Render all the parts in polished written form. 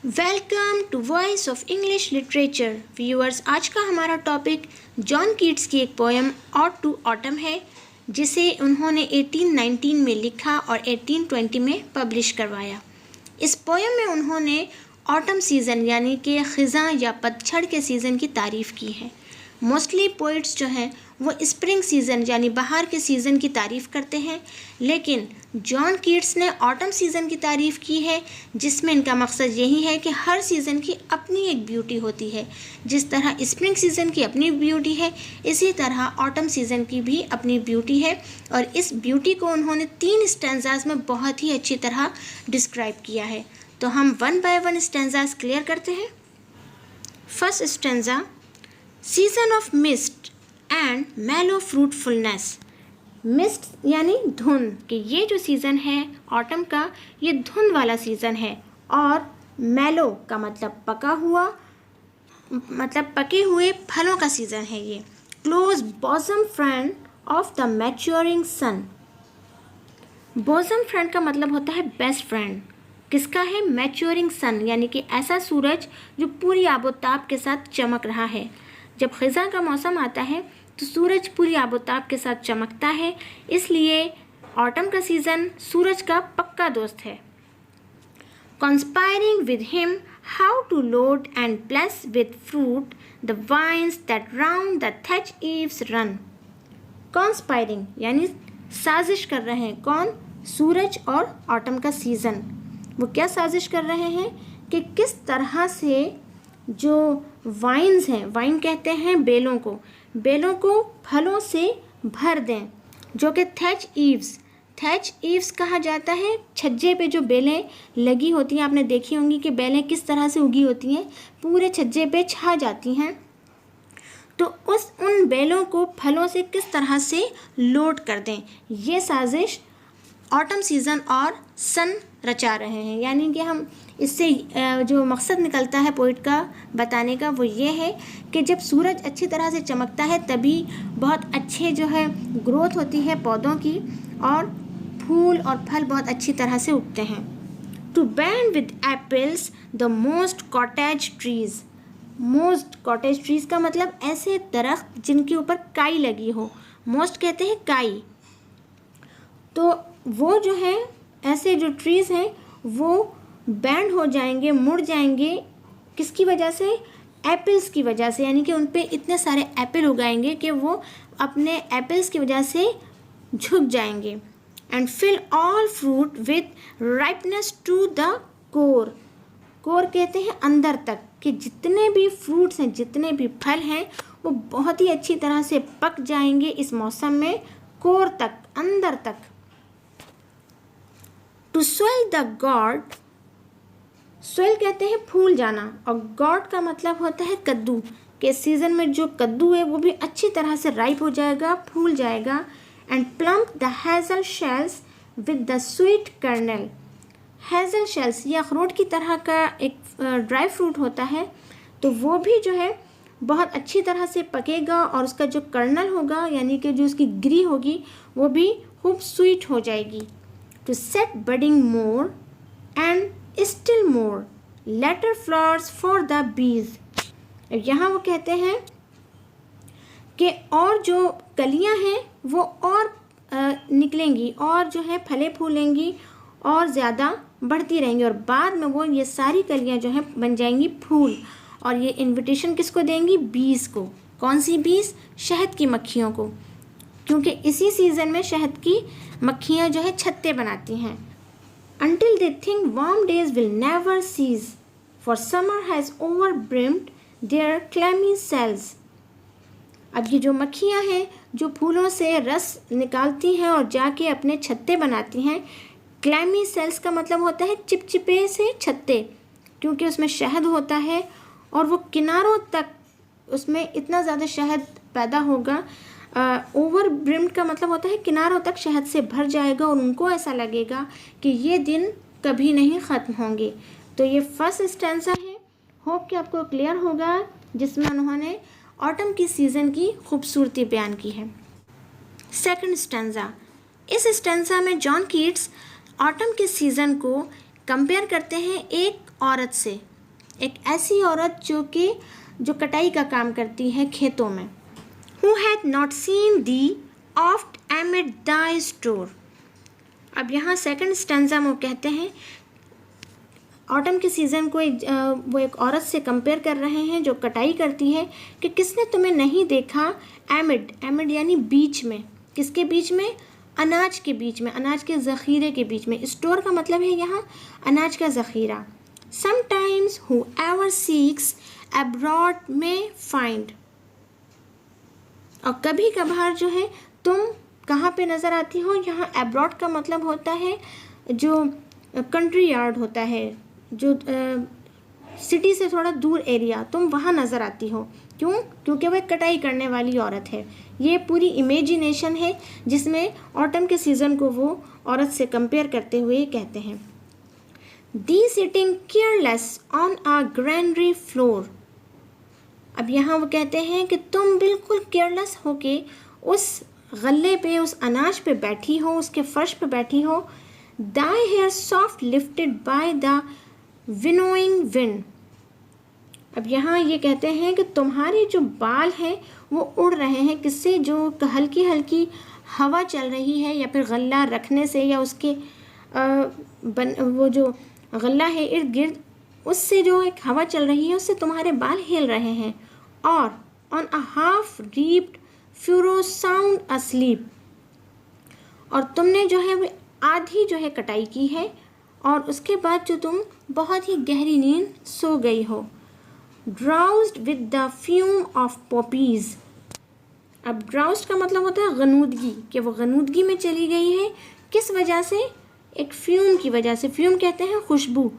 Welcome to voice of English literature viewers. आज का हमारा टॉपिक जॉन कीट्स की एक पोएम ऑड टू ऑटम है, जिसे उन्होंने 1819 में लिखा और 1820 में पब्लिश करवाया। इस पोएम में उन्होंने ऑटम सीज़न यानी कि ख़िज़ां या पतझड़ के सीज़न की तारीफ़ की है। मोस्टली पोइट्स जो हैं वो स्प्रिंग सीज़न यानी बहार के सीज़न की तारीफ़ करते हैं, लेकिन जॉन कीट्स ने ऑटम सीज़न की तारीफ़ की है, जिसमें इनका मकसद यही है कि हर सीज़न की अपनी एक ब्यूटी होती है। जिस तरह स्प्रिंग सीज़न की अपनी ब्यूटी है, इसी तरह ऑटम सीज़न की भी अपनी ब्यूटी है, और इस ब्यूटी को उन्होंने 3 स्टैंजाज में बहुत ही अच्छी तरह डिस्क्राइब किया है। तो हम 1 बाय 1 स्टैंजाज क्लियर करते हैं। First stanza, season off mist and मेलो फ्रूटफुलनेस। मिस्ट यानी धुंध, कि ये जो सीज़न है ऑटम का, ये धुंध वाला सीज़न है। और मेलो का मतलब पका हुआ, मतलब पके हुए फलों का सीज़न है ये। Close bosom friend of the maturing sun. Bosom friend का मतलब होता है बेस्ट फ्रेंड। किसका है? मैच्योरिंग सन, यानी कि ऐसा सूरज जो पूरी आबोताब के साथ चमक रहा है। जब ख़िज़ां का मौसम आता है तो सूरज पूरी आबोताब के साथ चमकता है, इसलिए ऑटम का सीज़न सूरज का पक्का दोस्त है। Conspiring with him how to load and bless with fruit the vines that round the thatch eaves run. Conspiring यानी साजिश कर रहे हैं। कौन? सूरज और ऑटम का सीज़न। वो क्या साजिश कर रहे हैं कि किस तरह से जो वाइन्स हैं, वाइन कहते हैं बेलों को फलों से भर दें, जो कि थैच ईव्स कहा जाता है। छज्जे पे जो बेलें लगी होती हैं, आपने देखी होंगी कि बेलें किस तरह से उगी होती हैं, पूरे छज्जे पे छा जाती हैं। तो उन बेलों को फलों से किस तरह से लोड कर दें, ये साजिश ऑटम सीज़न और सन रचा रहे हैं। यानी कि हम इससे जो मकसद निकलता है पोइट का बताने का, वो ये है कि जब सूरज अच्छी तरह से चमकता है तभी बहुत अच्छे जो है ग्रोथ होती है पौधों की, और फूल और फल बहुत अच्छी तरह से उगते हैं। To bend with apples the moss'd cottage trees. Moss'd cottage trees का मतलब ऐसे दरख्त जिनके ऊपर काई लगी हो। मोस्ट कहते हैं काई। तो वो जो है ऐसे जो ट्रीज़ हैं वो बैंड हो जाएंगे, मुड़ जाएंगे। किसकी वजह से? एप्पल्स की वजह से, यानी कि उन पे इतने सारे एप्पल उगाएंगे कि वो अपने एप्पल्स की वजह से झुक जाएंगे। And fill all fruit with ripeness to the core. Core कहते हैं अंदर तक, कि जितने भी फ्रूट्स हैं, जितने भी फल हैं, वो बहुत ही अच्छी तरह से पक जाएंगे इस मौसम में, कोर तक, अंदर तक। To swell the gourd. Swell कहते हैं फूल जाना, और गॉड का मतलब होता है कद्दू, के सीज़न में जो कद्दू है वो भी अच्छी तरह से राइप हो जाएगा, फूल जाएगा। And plump the hazel shells with the sweet kernel. Hazel shells ये अखरोट की तरह का एक ड्राई फ्रूट होता है, तो वो भी जो है बहुत अच्छी तरह से पकेगा, और उसका जो कर्नल होगा यानी कि जो उसकी गिरी होगी वो भी खूब स्वीट हो जाएगी। To set budding more and still more later flowers for the bees। यहाँ वो कहते हैं कि और जो कलियाँ हैं वो और निकलेंगी, और जो है फले फूलेंगी और ज़्यादा बढ़ती रहेंगी, और बाद में वो ये सारी कलियाँ जो हैं बन जाएंगी फूल। और ये इनविटेशन किसको देंगी? बीज को। कौन सी बीज? शहद की मक्खियों को, क्योंकि इसी सीज़न में शहद की मक्खियाँ जो है छत्ते बनाती हैं। Until they think warm days will never cease, for summer has overbrimmed their clammy cells। अब ये जो मक्खियाँ हैं जो फूलों से रस निकालती हैं और जाके अपने छत्ते बनाती हैं, क्लैमी सेल्स का मतलब होता है चिपचिपे से छत्ते, क्योंकि उसमें शहद होता है और वो किनारों तक उसमें इतना ज़्यादा शहद पैदा होगा। ओवर ब्रिम्ड का मतलब होता है किनारों तक शहद से भर जाएगा, और उनको ऐसा लगेगा कि ये दिन कभी नहीं ख़त्म होंगे। तो ये फर्स्ट स्टैंजा है, होप कि आपको क्लियर होगा, जिसमें उन्होंने ऑटम की सीज़न की खूबसूरती बयान की है। सेकंड स्टैंजा, इस स्टैंजा में जॉन कीट्स ऑटम के सीज़न को कंपेयर करते हैं एक औरत से। एक ऐसी औरत जो कटाई का काम करती है खेतों में। Who had not seen thee oft amid thy store। अब यहाँ सेकंड स्टैंजा में कहते हैं ऑटम के सीज़न को वो एक औरत से कंपेयर कर रहे हैं जो कटाई करती है कि किसने तुम्हें नहीं देखा एमिड यानी बीच में। किसके बीच में? अनाज के बीच में, अनाज के ज़ख़ीरे के बीच में। स्टोर का मतलब है यहाँ अनाज का ज़ख़ीरा। Sometimes whoever seeks abroad may find। और कभी कभार जो है तुम कहाँ पे नज़र आती हो? यहाँ एब्रॉड का मतलब होता है जो कंट्री यार्ड होता है, जो सिटी से थोड़ा दूर एरिया, तुम वहाँ नज़र आती हो। क्यों? क्योंकि वह कटाई करने वाली औरत है। ये पूरी इमेजिनेशन है जिसमें ऑटम के सीज़न को वो औरत से कंपेयर करते हुए कहते हैं thee sitting careless on a granary floor. अब यहाँ वो कहते हैं कि तुम बिल्कुल केयरलेस होके उस गले पे, उस अनाज पे बैठी हो, उसके फर्श पे बैठी हो। Thy hair soft lifted by the winnowing wind. अब यहाँ ये कहते हैं कि तुम्हारे जो बाल हैं वो उड़ रहे हैं। किससे? जो हल्की हल्की हवा चल रही है या फिर गला रखने से, या उसके वो जो गला है इर्द गिर्द, उससे जो एक हवा चल रही है उससे तुम्हारे बाल हिल रहे हैं। और on a half reaped furrow sound asleep. और तुमने जो है वो आधी जो है कटाई की है और उसके बाद जो तुम बहुत ही गहरी नींद सो गई हो। Drowsed with the fume of poppies. अब ड्राउज्ड का मतलब होता है गनूदगी, कि वो गनूदगी में चली गई है। किस वजह से? एक फ्यूम की वजह से। फ्यूम कहते हैं खुशबू,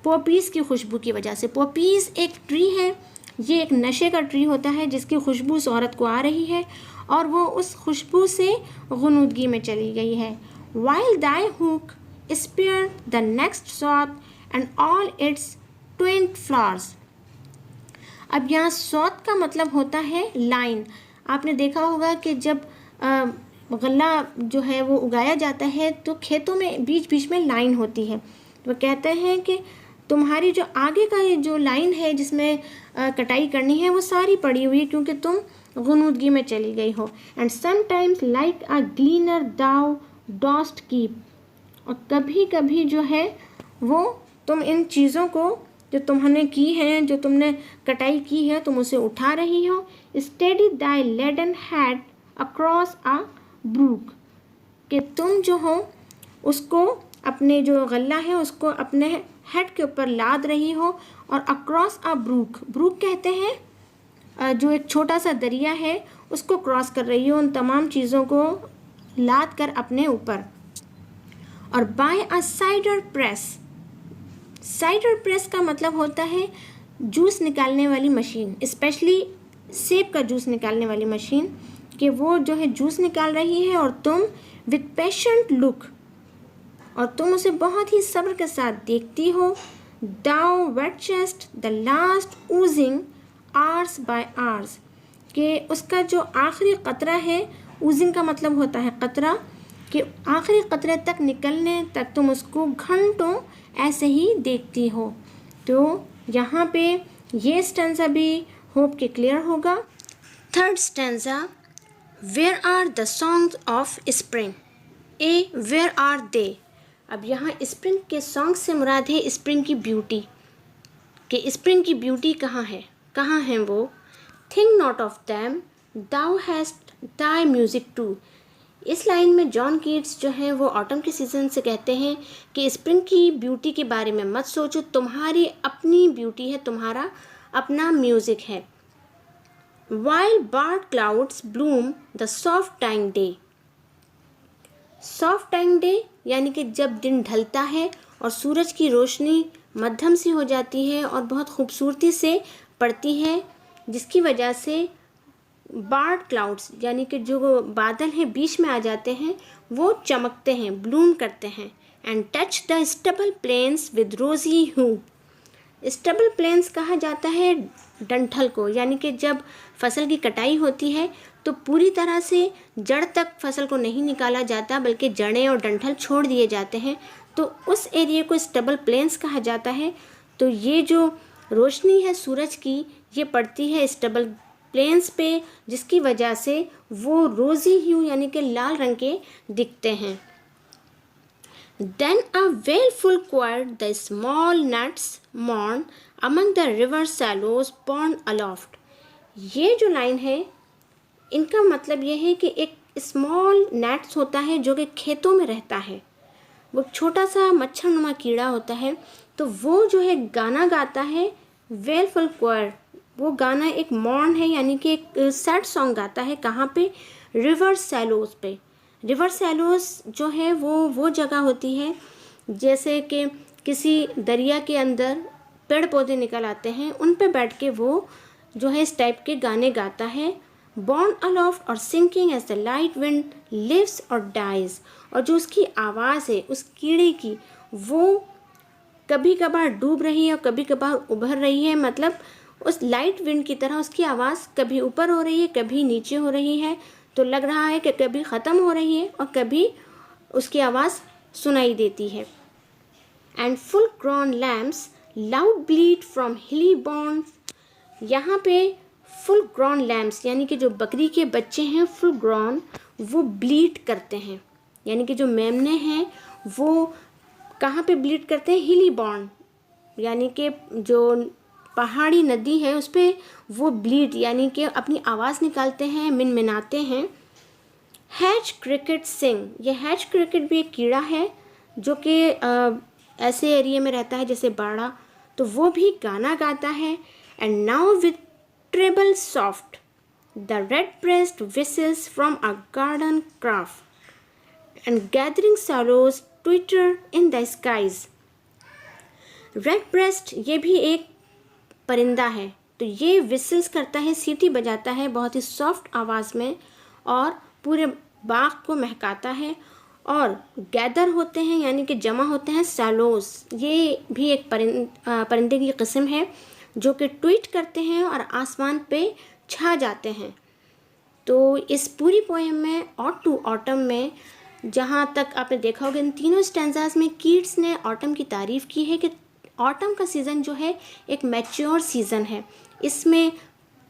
पॉपीज़ की खुशबू की वजह से। पॉपीज़ एक ट्री है, ये एक नशे का ट्री होता है जिसकी खुशबू उस औरत को आ रही है और वो उस खुशबू से गनूदगी में चली गई है। While thy hook spared the next south and all its twinned flowers। अब यहाँ सौत का मतलब होता है लाइन। आपने देखा होगा कि जब गल्ला जो है वो उगाया जाता है तो खेतों में बीच बीच में लाइन होती है। तो कहते हैं कि तुम्हारी जो आगे का ये जो लाइन है जिसमें कटाई करनी है वो सारी पड़ी हुई है क्योंकि तुम गनूदगी में चली गई हो। And sometimes like a gleaner thou dost keep. और कभी कभी जो है वो तुम इन चीज़ों को जो तुमने की हैं, जो तुमने कटाई की है, तुम उसे उठा रही हो। Steady thy laden head across a brook. कि तुम जो हो उसको, अपने जो गल्ला है उसको अपने हेड के ऊपर लाद रही हो और अक्रॉस आ ब्रूक। ब्रूक कहते हैं जो एक छोटा सा दरिया है उसको क्रॉस कर रही हो, उन तमाम चीज़ों को लाद कर अपने ऊपर। और बाय अ साइडर प्रेस। साइडर प्रेस का मतलब होता है जूस निकालने वाली मशीन, स्पेशली सेब का जूस निकालने वाली मशीन। कि वो जो है जूस निकाल रही है और तुम विद पेशेंट लुक, और तुम उसे बहुत ही सब्र के साथ देखती हो। Thou watchest the last oozings hours by hours. कि उसका जो आखिरी कतरा है, ऊजिंग का मतलब होता है कतरा, कि आखिरी कतरे तक निकलने तक तुम उसको घंटों ऐसे ही देखती हो। तो यहाँ पे ये स्टेंजा भी होप के क्लियर होगा। Third stanza, where are the songs of spring. Ah where are they. अब यहाँ स्प्रिंग के सॉन्ग से मुराद है स्प्रिंग की ब्यूटी, कि स्प्रिंग की ब्यूटी कहाँ है, कहाँ हैं वो। Think not of them thou hast thy music too. इस लाइन में जॉन कीट्स जो हैं वो ऑटम के सीज़न से कहते हैं कि स्प्रिंग की ब्यूटी के बारे में मत सोचो, तुम्हारी अपनी ब्यूटी है, तुम्हारा अपना म्यूज़िक है। While barred clouds bloom the soft dying day. Soft dying day यानी कि जब दिन ढलता है और सूरज की रोशनी मध्यम सी हो जाती है और बहुत खूबसूरती से पड़ती है, जिसकी वजह से बार्ड क्लाउड्स यानी कि जो बादल हैं बीच में आ जाते हैं वो चमकते हैं, ब्लूम करते हैं। And touch the stubble plains with rosy hue. Stubble planes कहा जाता है डंठल को, यानी कि जब फसल की कटाई होती है तो पूरी तरह से जड़ तक फसल को नहीं निकाला जाता बल्कि जड़ें और डंठल छोड़ दिए जाते हैं, तो उस एरिया को स्टबल प्लेन्स कहा जाता है। तो ये जो रोशनी है सूरज की, ये पड़ती है स्टबल प्लेन्स पे, जिसकी वजह से वो रोज़ी ह्यू यानी कि लाल रंग के दिखते हैं। Then a wailful choir the small gnats mourn among the river shallows borne aloft। ये जो लाइन है इनका मतलब ये है कि एक स्मॉल gnats होता है जो कि खेतों में रहता है, वो छोटा सा मच्छरनुमा कीड़ा होता है, तो वो जो है गाना गाता है। वेलफुल क्वायर वो गाना एक मॉर्न है यानी कि एक सैड सॉन्ग गाता है। कहाँ पे? रिवर सैलोस पे। रिवर सैलोस जो है वो जगह होती है जैसे कि किसी दरिया के अंदर पेड़ पौधे निकल आते हैं, उन पे बैठ के वो जो है इस टाइप के गाने गाता है। Borne aloft or sinking as the light wind lives or dies. और जो उसकी आवाज़ है उस कीड़े की, वो कभी कभार डूब रही है और कभी कभार उभर रही है, मतलब उस लाइट विंड की तरह उसकी आवाज़ कभी ऊपर हो रही है कभी नीचे हो रही है। तो लग रहा है कि कभी ख़त्म हो रही है और कभी उसकी आवाज़ सुनाई देती है। And full grown lamps loud bleed from हिली बॉर्न्स। यहाँ पे फुल ग्रॉन लैम्प्स यानी कि जो बकरी के बच्चे हैं फुल ग्रॉन, वो ब्लीड करते हैं, यानी कि जो मेमने हैं वो कहाँ पे ब्लीड करते हैं? हिली बॉर्न यानी कि जो पहाड़ी नदी है उस पर वो ब्लीड यानी कि अपनी आवाज़ निकालते हैं, मिनमिनाते हैं। हैच क्रिकेट सिंग। ये हैच क्रिकेट भी एक कीड़ा है जो कि ऐसे एरिया में रहता है जैसे बाड़ा, तो वो भी गाना गाता है। And now with treble soft the red breast whistles from a garden croft and gathering swallows twitter in the skies. Red breast ये भी एक परिंदा है, तो ये विसल्स करता है, सीटी बजाता है बहुत ही सॉफ्ट आवाज़ में और पूरे बाग को महकाता है। और गैदर होते हैं यानी कि जमा होते हैं सैलोज। ये भी एक परिंदे की किस्म है जो कि ट्वीट करते हैं और आसमान पे छा जाते हैं। तो इस पूरी पोएम में ऑट टू ऑटम में जहाँ तक आपने देखा होगा इन तीनों स्टैंजास में कीट्स ने ऑटम की तारीफ़ की है कि ऑटम का सीज़न जो है एक मैच्योर सीज़न है, इसमें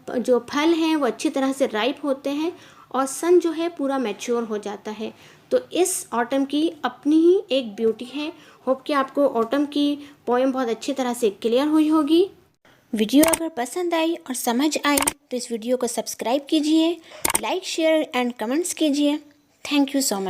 जो फल हैं वो अच्छी तरह से राइप होते हैं और सन जो है पूरा मैच्योर हो जाता है। तो इस ऑटम की अपनी ही एक ब्यूटी है। होप कि आपको ऑटम की पोएम बहुत अच्छी तरह से क्लियर हुई होगी। वीडियो अगर पसंद आई और समझ आई तो इस वीडियो को सब्सक्राइब कीजिए, लाइक शेयर एंड कमेंट्स कीजिए। Thank you so much.